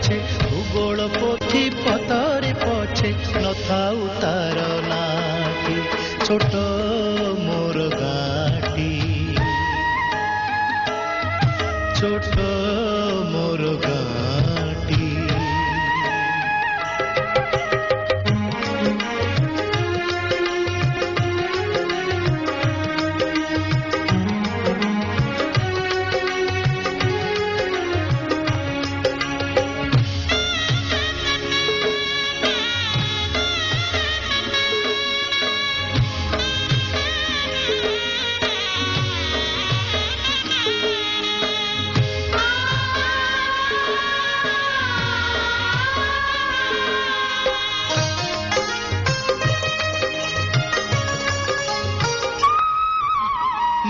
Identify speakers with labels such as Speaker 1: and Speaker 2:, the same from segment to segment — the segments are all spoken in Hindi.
Speaker 1: पछे भूगोल पोथी पतरे पछे नथाउ तार नाटी छोट मोर गाटी छोट मोर गाटी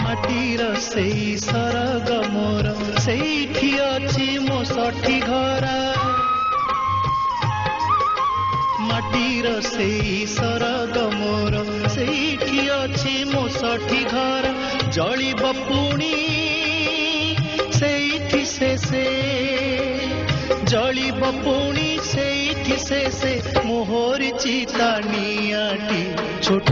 Speaker 1: माटीर से सरग मोर सेठी अछि मो सठी घर माटीर से सरग मोर सेठी अछि मो सठी घर जलिब पुणी सेठी से जलिब पुणी सेठी से मोहरी चिता नियाटी छोट